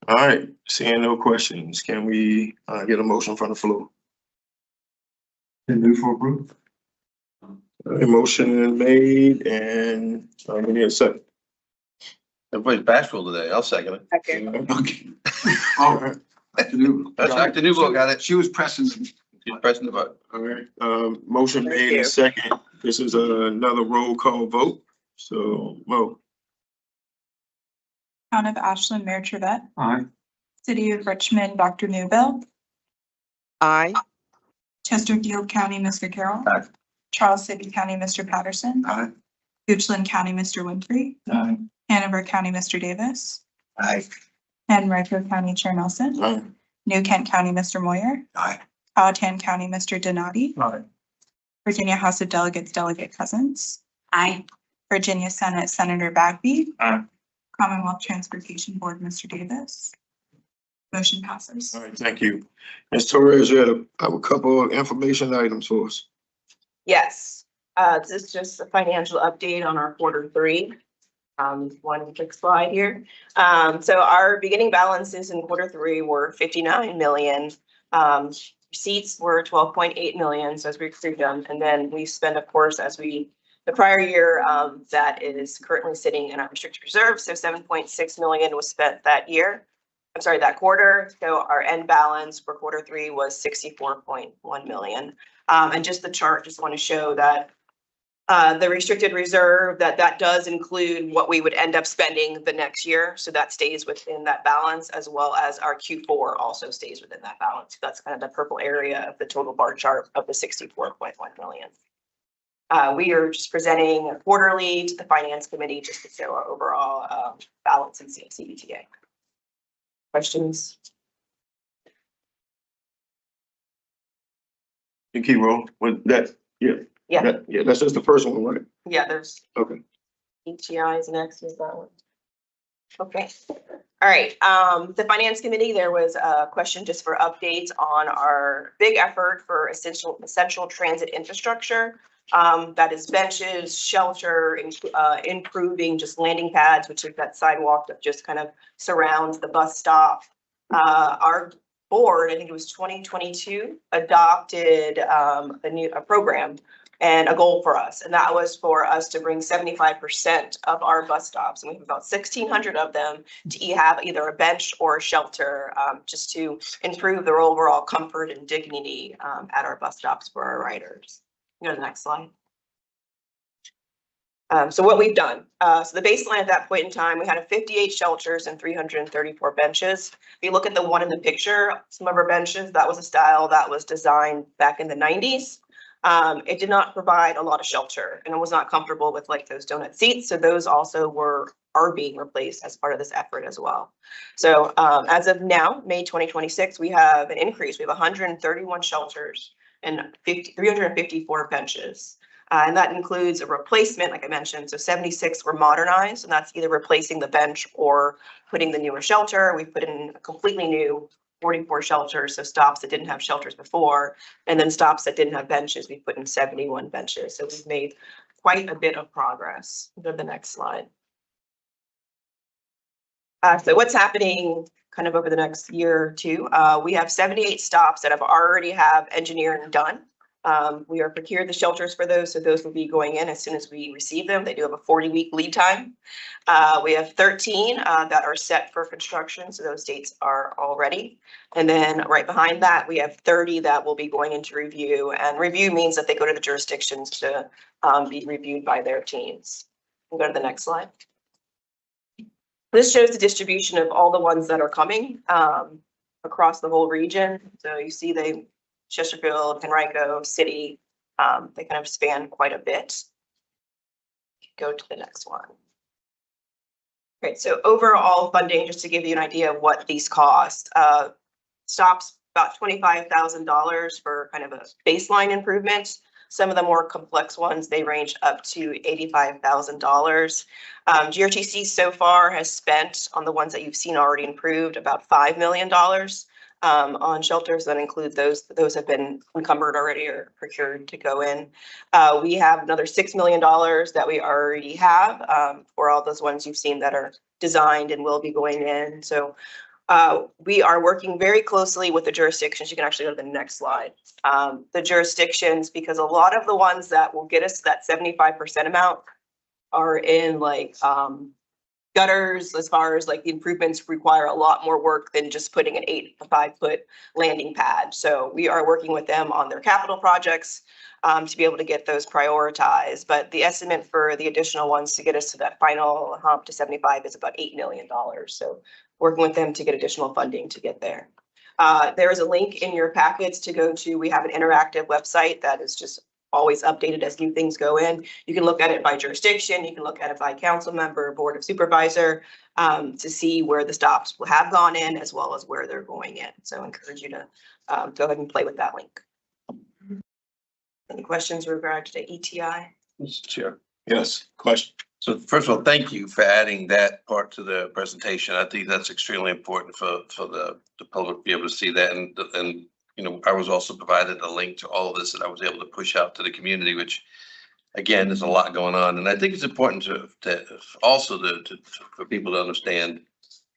All right, seeing no questions, can we get a motion from the floor? Then move for approval. A motion made and we need a second. Everybody's bashful today. I'll second it. Okay. Okay. All right. That's Dr. Newell got it. She was pressing. She's pressing the button. All right, motion Thank made you. and second. This is another roll call vote. So, Mo. Town of Ashland, Mayor Trivette. Aye. City of Richmond, Dr. Newbill. Aye. Chesterfield County, Mr. Carroll. Aye. Charles City County, Mr. Patterson. Aye. Goochland County, Mr. Winfrey. Aye. Hanover County, Mr. Davis. Aye. Henrico County, Chair Nelson. Aye. New Kent County, Mr. Moyer. Aye. Powhatan County, Mr. Donati. Aye. Virginia House of Delegates, Delegate Cousins. Aye. Virginia Senate, Senator Bagby. Aye. Commonwealth Transportation Board, Mr. Davis. Motion passes. All right, thank you. Ms. Torres, you had a couple of information items for us. Yes, this is just a financial update on our Q3. One quick slide here. So our beginning balances in Q3 were 59 million. Receipts were 12.8 million, so as we accrued them, and then we spent, of course, the prior year, that is currently sitting in our restricted reserve. So 7.6 million was spent that year. I'm sorry, that quarter. So our end balance for Q3 was 64.1 million. And just the chart, just want to show that the restricted reserve, that does include what we would end up spending the next year. So that stays within that balance, as well as our Q4 also stays within that balance. That's kind of the purple area of the total bar chart of the 64.1 million. We are just presenting quarterly to the finance committee just to show our overall balance in CVTA. Questions? You keep rolling with that, yeah. Yeah, Yeah, that's just the first one, right? yeah, there's Okay. ETIs next, is that one? Okay, all right, the finance committee, there was a question just for updates on our big effort for essential transit infrastructure. That is benches, shelter, improving just landing pads, which is that sidewalk that just kind of surrounds the bus stop. Our board, I think it was 2022, adopted a program and a goal for us. And that was for us to bring 75% of our bus stops, and we have about 1,600 of them, to have either a bench or a shelter, just to improve their overall comfort and dignity at our bus stops for our riders. Go to the next slide. So what we've done, so the baseline at that point in time, we had 58 shelters and 334 benches. If you look at the one in the picture, some of our benches, that was a style that was designed back in the 90s. It did not provide a lot of shelter, and it was not comfortable with like those donut seats. So those also are being replaced as part of this effort as well. So as of now, May 2026, we have an increase. We have 131 shelters and 354 benches. And that includes a replacement, like I mentioned. So 76 were modernized, and that's either replacing the bench or putting the newer shelter. We put in a completely new 44 shelters, so stops that didn't have shelters before, and then stops that didn't have benches, we put in 71 benches. So we've made quite a bit of progress. Go to the next slide. So what's happening kind of over the next year or two? We have 78 stops that have already have engineering done. We are procured the shelters for those, so those will be going in as soon as we receive them. They do have a 40-week lead time. We have 13 that are set for construction, so those dates are all ready. And then right behind that, we have 30 that will be going into review, and review means that they go to the jurisdictions to be reviewed by their teams. We'll go to the next slide. This shows the distribution of all the ones that are coming across the whole region. So you see Chesterfield, Henrico, City, they kind of span quite a bit. Go to the next one. Great, so overall funding, just to give you an idea of what these cost, stops about $25,000 for kind of a baseline improvement. Some of the more complex ones, they range up to $85,000. GRTC so far has spent on the ones that you've seen already improved about $5 million. on shelters that include those have been encumbered already or procured to go in. We have another $6 million that we already have for all those ones you've seen that are designed and will be going in. So we are working very closely with the jurisdictions. You can actually go to the next slide. The jurisdictions, because a lot of the ones that will get us to that 75% amount are in like gutters, as far as like the improvements require a lot more work than just putting an 8 to 5 foot landing pad. So we are working with them on their capital projects to be able to get those prioritized. But the estimate for the additional ones to get us to that final hump to 75 is about $8 million. So working with them to get additional funding to get there. There is a link in your packets to go to. We have an interactive website that is just always updated as new things go in. You can look at it by jurisdiction. You can look at it by council member, board of supervisor, to see where the stops will have gone in as well as where they're going in. So I encourage you to go ahead and play with that link. Any questions regarding to ETI? Mr. Chair. Yes, question. So first of all, thank you for adding that part to the presentation. I think that's extremely important for the public to be able to see that. And you know, I was also provided a link to all of this that I was able to push out to the community, which again, there's a lot going on. And I think it's important to also for people to understand,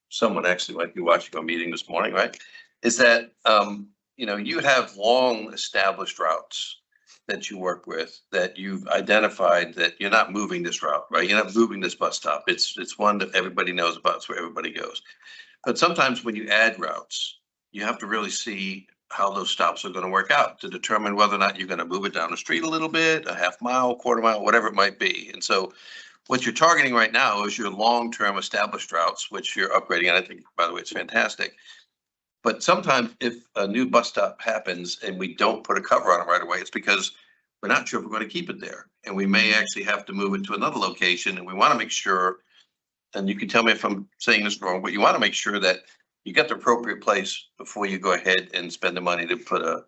someone actually might be watching our meeting this morning, right? Is that, you know, you have long established routes that you work with, that you've identified that you're not moving this route, right? You're not moving this bus stop. It's one that everybody knows about. It's where everybody goes. But sometimes when you add routes, you have to really see how those stops are going to work out to determine whether or not you're going to move it down the street a little bit, a half mile, quarter mile, whatever it might be. And so what you're targeting right now is your long-term established routes, which you're upgrading. And I think, by the way, it's fantastic. But sometimes if a new bus stop happens and we don't put a cover on it right away, it's because we're not sure if we're going to keep it there. And we may actually have to move it to another location. And we want to make sure, and you can tell me if I'm saying this wrong, but you want to make sure that you get the appropriate place before you go ahead and spend the money to put a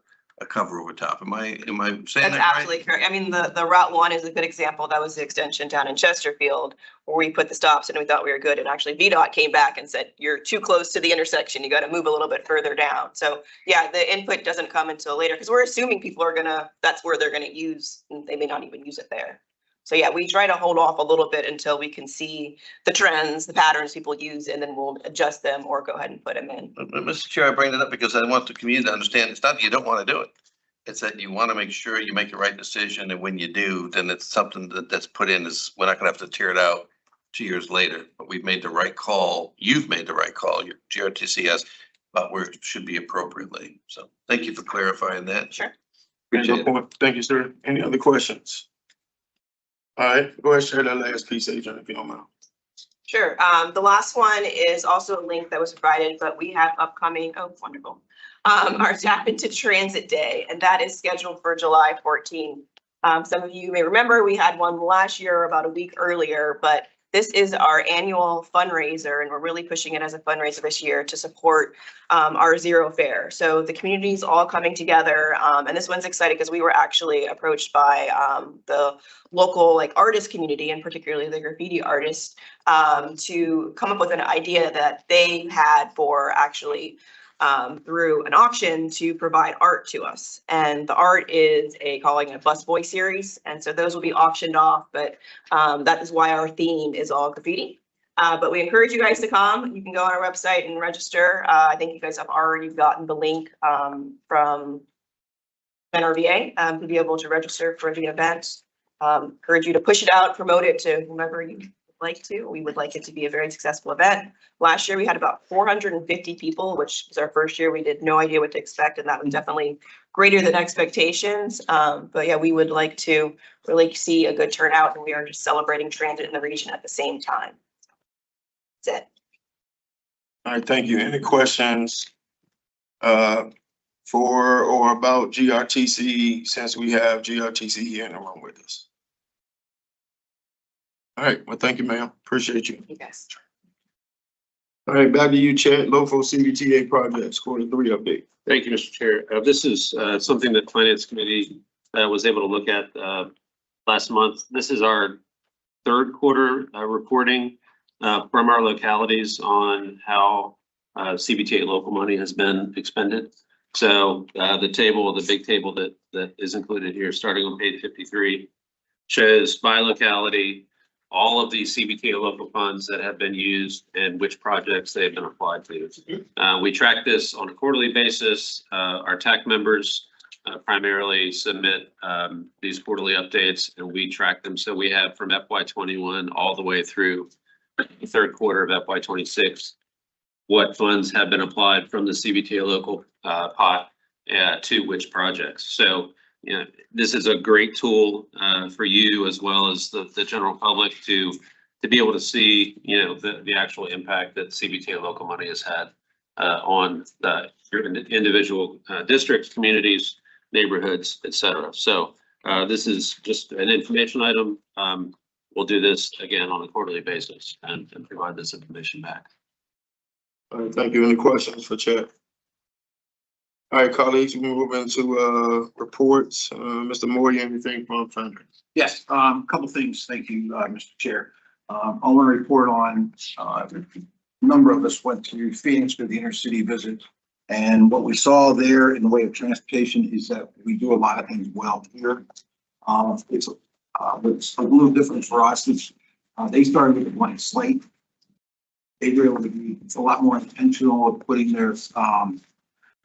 cover over top. Am I saying That's that right? absolutely correct. I mean, the Route 1 is a good example. That was the extension down in Chesterfield where we put the stops and we thought we were good. And actually VDOT came back and said, you're too close to the intersection. You got to move a little bit further down. So yeah, the input doesn't come until later because we're assuming people are that's where they're gonna use, and they may not even use it there. So yeah, we try to hold off a little bit until we can see the trends, the patterns people use, and then we'll adjust them or go ahead and put them in. Mr. Chair, I bring it up because I want the community to understand it's not that you don't want to do it. It's that you want to make sure you make the right decision. And when you do, then it's something that's put in is we're not going to have to tear it out 2 years later, but we've made the right call. You've made the right call. Your GRTC has about where it should be appropriately. So thank you for clarifying that. Sure. Appreciate it. Thank you, sir. Any other questions? All right, go ahead and share that last piece, Adrian, if you don't mind. Sure. The last one is also a link that was provided, but we have upcoming, oh, wonderful. Our Tap Into Transit Day, and that is scheduled for July 14th. Some of you may remember we had one last year about a week earlier, but this is our annual fundraiser, and we're really pushing it as a fundraiser this year to support our Zero Fare. So the community's all coming together, and this one's exciting because we were actually approached by the local artist community, and particularly the graffiti artists, to come up with an idea that they had for actually through an auction to provide art to us. And the art is calling a busboy series. And so those will be auctioned off, but that is why our theme is all graffiti. But we encourage you guys to come. You can go on our website and register. I think you guys have already gotten the link from NRVA to be able to register for the event. Encourage you to push it out, promote it to whomever you like to. We would like it to be a very successful event. Last year we had about 450 people, which was our first year. We did no idea what to expect, and that was definitely greater than expectations. But yeah, we would like to really see a good turnout, and we are just celebrating transit in the region at the same time. That's it. All right, thank you. Any questions for or about GRTC, since we have GRTC here in the room with us? All right, well, thank you, ma'am. Appreciate you. You guys. All right, back to you, Chad. Local CVTA projects, Q3 update. Thank you, Mr. Chair. This is something that Finance Committee was able to look at last month. This is our third quarter reporting from our localities on how CVTA local money has been expended. So the big table that is included here, starting on page 53, shows by locality all of the CVTA local funds that have been used and which projects they have been applied to. We track this on a quarterly basis. Our TAC members primarily submit these quarterly updates, and we track them. So we have from FY21 all the way through the third quarter of FY26, what funds have been applied from the CVTA local pot to which projects. So, you know, this is a great tool for you as well as the general public to be able to see, you know, the actual impact that CVTA local money has had on your individual districts, communities, neighborhoods, et cetera. So this is just an information item. We'll do this again on a quarterly basis and provide this information back. All right, thank you. Any questions for Chad? All right, colleagues, we move into reports. Mr. Moore, anything from Thunder? Yes, a couple things. Thank you, Mr. Chair. I want to report on a number of us went to Phoenix for the intercity visit. And what we saw there in the way of transportation is that we do a lot of things well here. It's a little different for us. They started with a blank slate. They were able to be a lot more intentional of putting their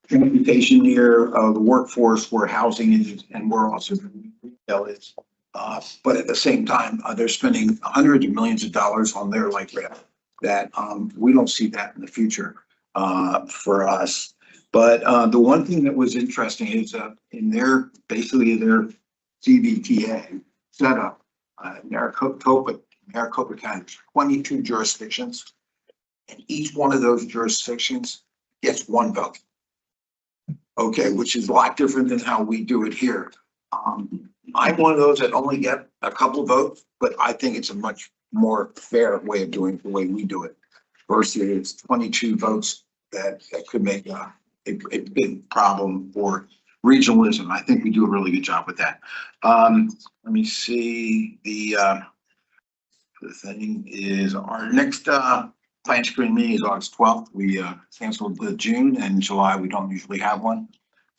transportation near the workforce where housing is and where also retail is. But at the same time, they're spending hundreds of millions of dollars on their light rail that we don't see that in the future for us. But the one thing that was interesting is in their CVTA setup, Maricopa County, 22 jurisdictions, and each one of those jurisdictions gets one vote. Okay, which is a lot different than how we do it here. I'm one of those that only get a couple votes, but I think it's a much more fair way of doing it the way we do it versus 22 votes that could make a big problem for regionalism. I think we do a really good job with that. Let me see, the thing is our next plan screen meeting is August 12th. We canceled the June, and July we don't usually have one.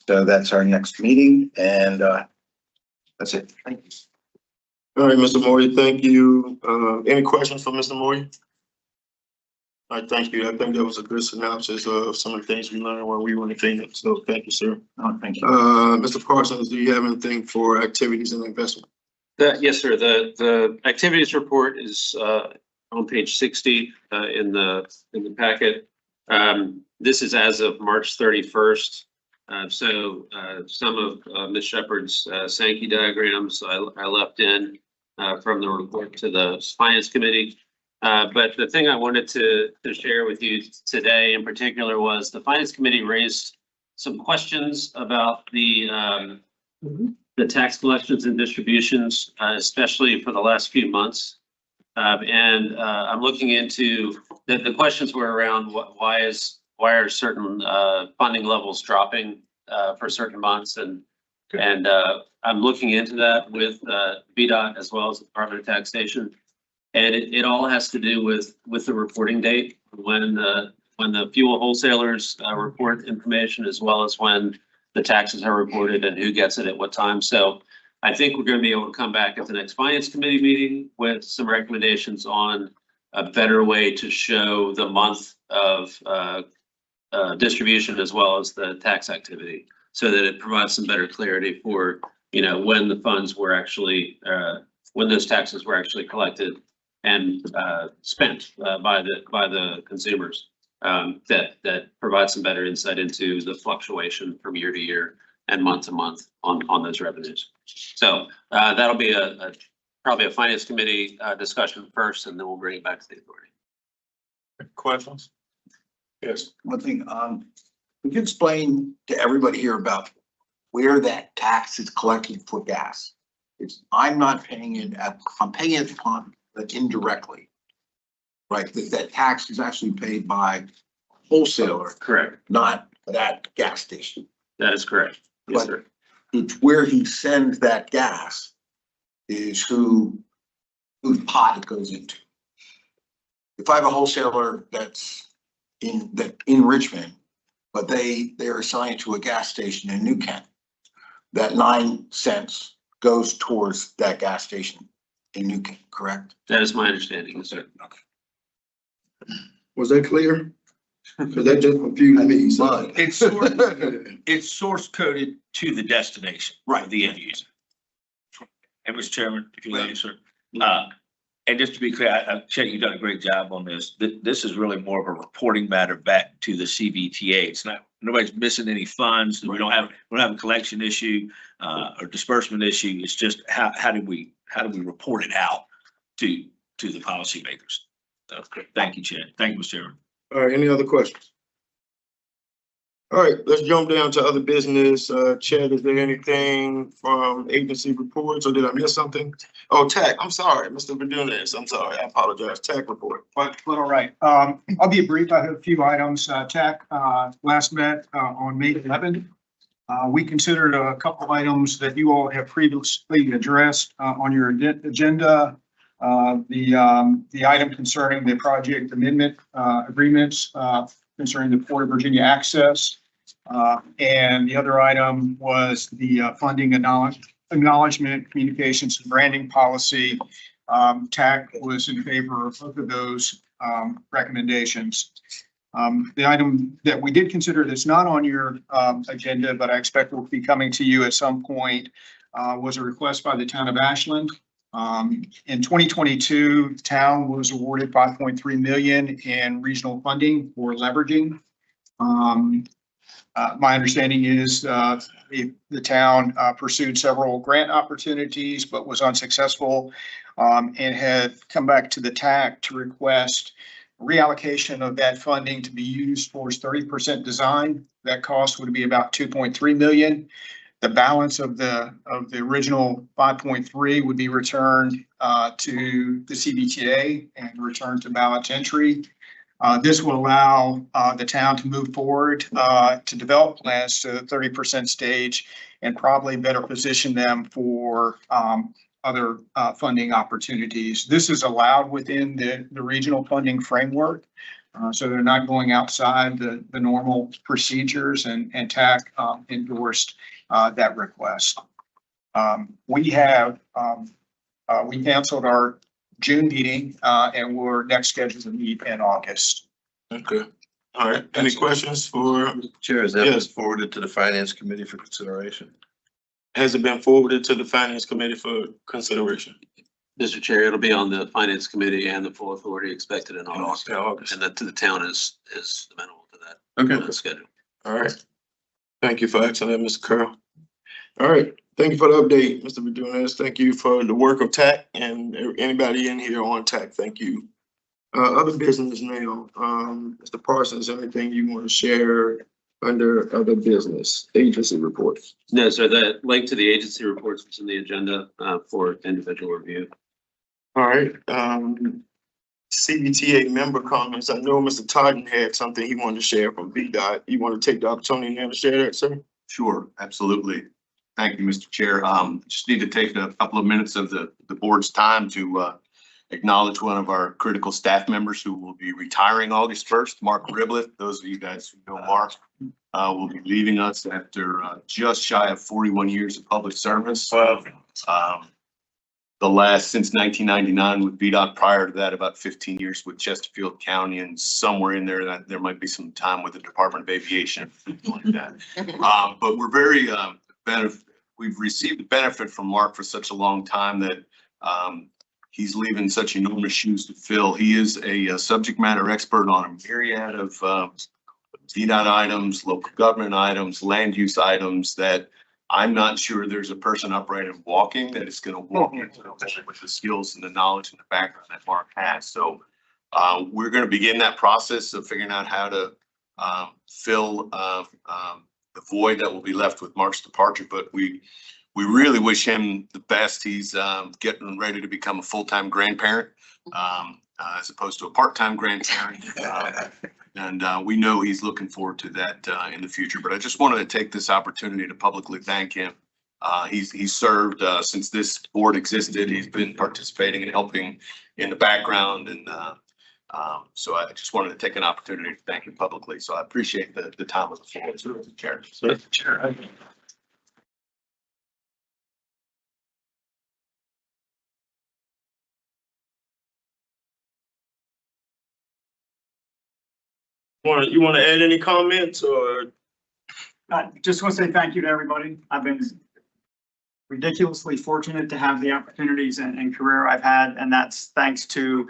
So that's our next meeting, and that's it. Thank you. All right, Mr. Moore, thank you. Any questions for Mr. Moore? All right, thank you. I think that was a good synopsis of some of the things we learned while we were in Phoenix. So thank you, sir. Thank you. Mr. Parsons, do you have anything for activities and investment? Yes, sir. The activities report is on page 60 in the packet. This is as of March 31st. So some of Ms. Shepherd's Sankey diagrams I left in from the report to the Finance Committee. But the thing I wanted to share with you today in particular was the Finance Committee raised some questions about the tax collections and distributions, especially for the last few months. And I'm looking into the questions were around why are certain funding levels dropping for certain months, and I'm looking into that with VDOT as well as the Department of Taxation, and it all has to do with the reporting date when the fuel wholesalers report information, as well as when the taxes are reported and who gets it at what time. So I think we're going to be able to come back at the next Finance Committee meeting with some recommendations on a better way to show the month of distribution as well as the tax activity, so that it provides some better clarity for, you know, when the funds were actually, when those taxes were actually collected and spent by the consumers. That provides some better insight into the fluctuation from year to year and month to month on those revenues. So that'll be probably a Finance Committee discussion first, and then we'll bring it back to the authority. Questions? Yes. One thing, we can explain to everybody here about where that tax is collected for gas. I'm not paying it I'm paying it upon indirectly, right? That tax is actually paid by a wholesaler. Correct. Not that gas station. That is correct. Yes, sir. It's where he sends that gas is whose pot it goes into. If I have a wholesaler that's in Richmond, but they're assigned to a gas station in New Kent. That 9 cents goes towards that gas station in New Kent, correct? That is my understanding, yes, sir. Was that clear? Cause that just confused me. So. It's source coded to the destination. Right. The end user. And Mr. Chairman, if you let sir. And just to be clear, Chet, you've done a great job on this. This is really more of a reporting matter back to the CVTA. It's not, nobody's missing any funds. We don't have a collection issue, or disbursement issue. It's just how do we report it out to the policymakers? So, thank you, Chet. Thank you, Mr. Chairman. All right, any other questions? All right, let's jump down to other business. Chad, is there anything from agency reports or did I miss something? Oh, TAC, I'm sorry, Mr. Verdunez, I'm sorry, I apologize, TAC report. But all right, I'll be brief. I have a few items. TAC last met on May 11th. We considered a couple of items that you all have previously addressed on your agenda. The item concerning the project amendment agreements concerning the Port of Virginia access. And the other item was the funding acknowledgement, communications and branding policy. TAC was in favor of both of those recommendations. The item that we did consider that's not on your agenda, but I expect will be coming to you at some point, was a request by the town of Ashland. In 2022, the town was awarded 5.3 million in regional funding for leveraging. My understanding is the town pursued several grant opportunities, but was unsuccessful, and had come back to the TAC to request reallocation of that funding to be used towards 30% design. That cost would be about 2.3 million. The balance of the original 5.3 would be returned to the CVTA and returned to ballot entry. This will allow the town to move forward to develop plans to the 30% stage and probably better position them for other funding opportunities. This is allowed within the regional funding framework. So they're not going outside the normal procedures, and TAC endorsed that request. We canceled our June meeting and we're next scheduled to meet in August. Okay. All right. Any questions for? Chair, is that was forwarded to the Finance Committee for consideration? Has it been forwarded to the Finance Committee for consideration? Mr. Chair, it'll be on the Finance Committee and the full authority expected in August. And that to the town is amenable to that. Okay. Schedule. All right. Thank you for asking that, Mr. Curl. All right. Thank you for the update, Mr. Verdunez. Thank you for the work of TAC and anybody in here on TAC. Thank you. Other business now. Mr. Parsons, anything you want to share under other business agency reports? No, sir. The link to the agency reports is in the agenda for individual review. All right. CVTA member comments. I know Mr. Totten had something he wanted to share from VDOT. You want to take the opportunity now to share that, sir? Sure, absolutely. Thank you, Mr. Chair. Just need to take a couple of minutes of the board's time to acknowledge one of our critical staff members who will be retiring August 1st, Mark Riblett. Those of you guys who know Mark will be leaving us after just shy of 41 years of public service. The last since 1999 with VDOT, prior to that, about 15 years with Chesterfield County, and somewhere in there that there might be some time with the Department of Aviation, like that. But we're very we've received the benefit from Mark for such a long time that he's leaving such enormous shoes to fill. He is a subject matter expert on a myriad of VDOT items, local government items, land use items that I'm not sure there's a person upright and walking that is going to walk into it with the skills and the knowledge and the background that Mark has. So we're going to begin that process of figuring out how to fill the void that will be left with Mark's departure. But we really wish him the best. He's getting ready to become a full-time grandparent as opposed to a part-time grandparent. And we know he's looking forward to that in the future. But I just wanted to take this opportunity to publicly thank him. He's served since this board existed. He's been participating and helping in the background and So I just wanted to take an opportunity to thank you publicly. So I appreciate the time of the floor, Mr. Chair. Sure. You want to add any comments or? I just want to say thank you to everybody. I've been ridiculously fortunate to have the opportunities and career I've had, and that's thanks to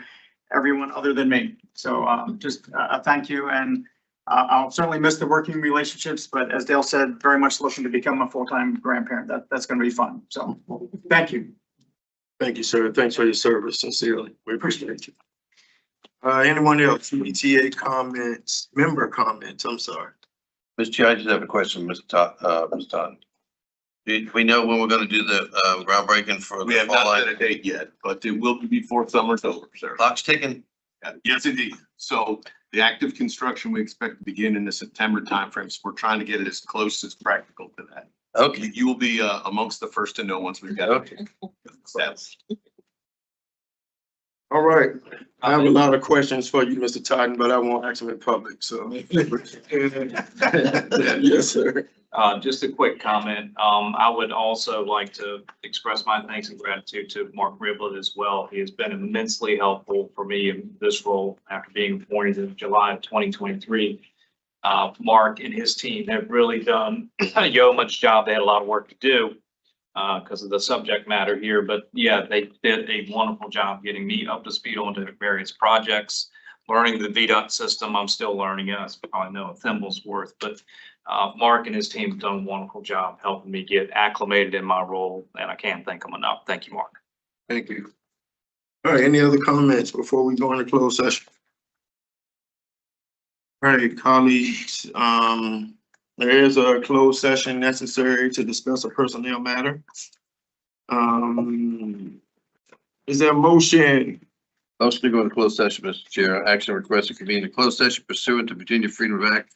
everyone other than me. So just a thank you, and I'll certainly miss the working relationships, but as Dale said, very much looking to become a full-time grandparent. That's going to be fun. So thank you. Thank you, sir. Thanks for your service. Sincerely, we appreciate you. Anyone else? CVTA comments, member comments, I'm sorry. Mr. Chair, I just have a question, Mr. Todd. Do we know when we're gonna do the groundbreaking for We the have fall not line? set a date yet, but it will be before summer's over, sir. Clock's ticking. Yes, indeed. So the active construction, we expect to begin in the September timeframe. So we're trying to get it as close as practical to that. Okay. You will be amongst the first to know once we've got Okay. steps. All right. I have a lot of questions for you, Mr. Totten, but I won't ask them in public, so. Yes, sir. Just a quick comment. I would also like to express my thanks and gratitude to Mark Riblet as well. He has been immensely helpful for me in this role after being appointed in July of 2023. Mark and his team have really done a yeoman's job. They had a lot of work to do because of the subject matter here, but yeah, they did a wonderful job getting me up to speed on the various projects, learning the VDOT system. I'm still learning it. I probably know a thimble's worth, but Mark and his team have done a wonderful job helping me get acclimated in my role, and I can't thank them enough. Thank you, Mark. Thank you. All right, any other comments before we go into closed session? All right, colleagues, there is a closed session necessary to discuss a personnel matter. Is there a motion? Motion to go into closed session, Mr. Chair. Action request to convene a closed session pursuant to Virginia Freedom of Act,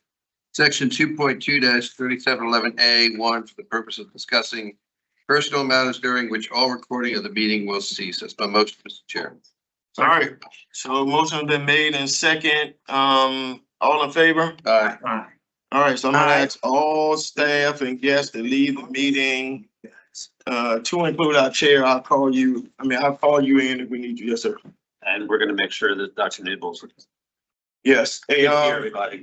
Section 2.2-3711A1 for the purpose of discussing personal matters during which all recording of the meeting will cease. That's my motion, Mr. Chair. All right, so motion has been made and second, all in favor? Aye. All right, so I'm gonna ask all staff and guests to leave the meeting. To include our chair, I'll call you in if we need you. Yes, sir. And we're going to make sure that Dr. Nibbles. Yes. Hey, everybody.